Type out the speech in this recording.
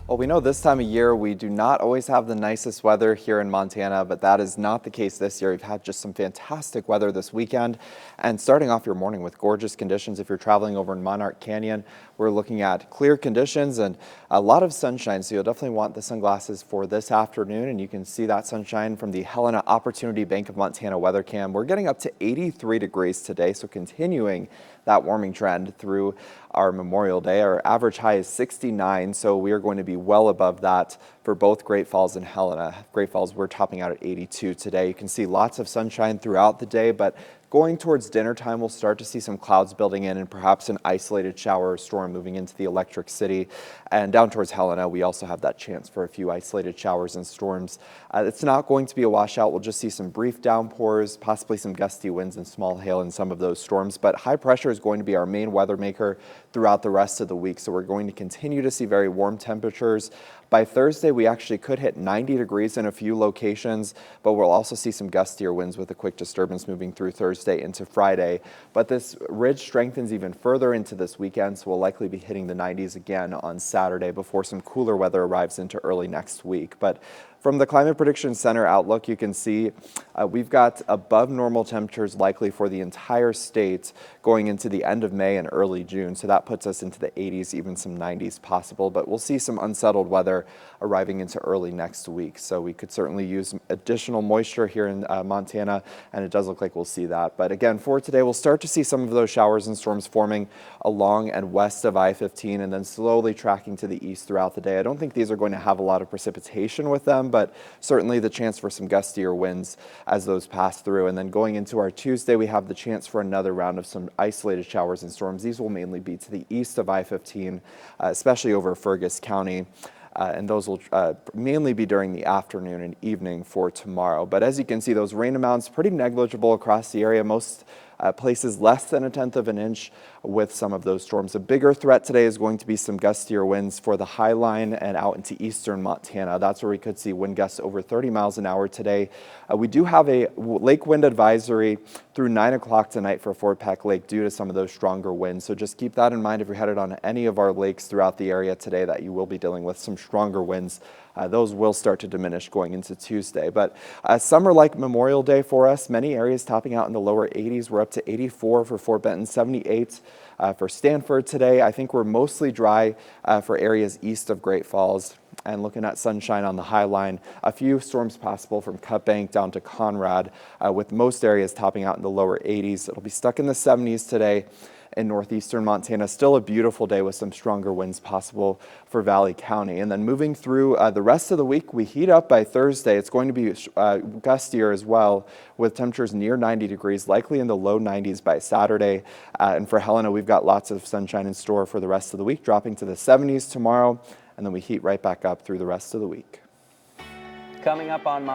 Well, we know this time of year we do not always have the nicest weather here in Montana, but that is not the case this year. We've had just some fantastic weather this weekend, and starting off your morning with gorgeous conditions. If you're traveling over in Monarch Canyon, we're looking at clear conditions and a lot of sunshine, so you'll definitely want the sunglasses for this afternoon, and you can see that sunshine from the Helena Opportunity Bank of Montana weather cam. We're getting up to 83 degrees today, so continuing that warming trend through our Memorial Day. Our average high is 69, so we are going to be well above that for both Great Falls and Helena. Great Falls, we're topping out at 82 today. You can see lots of sunshine throughout the day, but going towards dinner time, we'll start to see some clouds building in and perhaps an isolated shower or storm moving into the Electric City. And down towards Helena, we also have that chance for a few isolated showers and storms. It's not going to be a washout. We'll just see some brief downpours, possibly some gusty winds and small hail in some of those storms. But high pressure is going to be our main weather maker throughout the rest of the week. So we're going to continue to see very warm temperatures. By Thursday, we actually could hit 90 degrees in a few locations, but we'll also see some gustier winds with a quick disturbance moving through Thursday into Friday. But this ridge strengthens even further into this weekend, so we'll likely be hitting the 90s again on Saturday before some cooler weather arrives into early next week. But from the Climate Prediction Center outlook, you can see we've got above normal temperatures likely for the entire state going into the end of May and early June. So that puts us into the 80s, even some 90s possible. But we'll see some unsettled weather arriving into early next week. So we could certainly use additional moisture here in Montana, and it does look like we'll see that. But again, for today, we'll start to see some of those showers and storms forming along and west of I-15 and then slowly tracking to the east throughout the day. I don't think these are going to have a lot of precipitation with them, but certainly the chance for some gustier winds as those pass through. And then going into our Tuesday, we have the chance for another round of some isolated showers and storms. These will mainly be to the east of I-15, especially over Fergus County. And those will mainly be during the afternoon and evening for tomorrow. But as you can see, those rain amounts pretty negligible across the area. Most places less than 1/10 of an inch with some of those storms. A bigger threat today is going to be some gustier winds for the High Line and out into eastern Montana. That's where we could see wind gusts over 30 miles an hour today. We do have a lake wind advisory through 9 o'clock tonight for Fort Peck Lake due to some of those stronger winds. So just keep that in mind if you're headed on any of our lakes throughout the area today, that you will be dealing with some stronger winds. Those will start to diminish going into Tuesday. But summer like Memorial Day for us, many areas topping out in the lower 80s. We're up to 84 for Fort Benton, 78 for Stanford today. I think we're mostly dry for areas east of Great Falls. And looking at sunshine on the High Line, a few storms possible from Cut Bank down to Conrad, with most areas topping out in the lower 80s. It'll be stuck in the 70s today in northeastern Montana. Still a beautiful day with some stronger winds possible for Valley County. And then moving through the rest of the week, we heat up by Thursday. It's going to be gustier as well, with temperatures near 90 degrees, likely in the low 90s by Saturday. And for Helena, we've got lots of sunshine in store for the rest of the week, dropping to the 70s tomorrow, and then we heat right back up through the rest of the week. Coming up on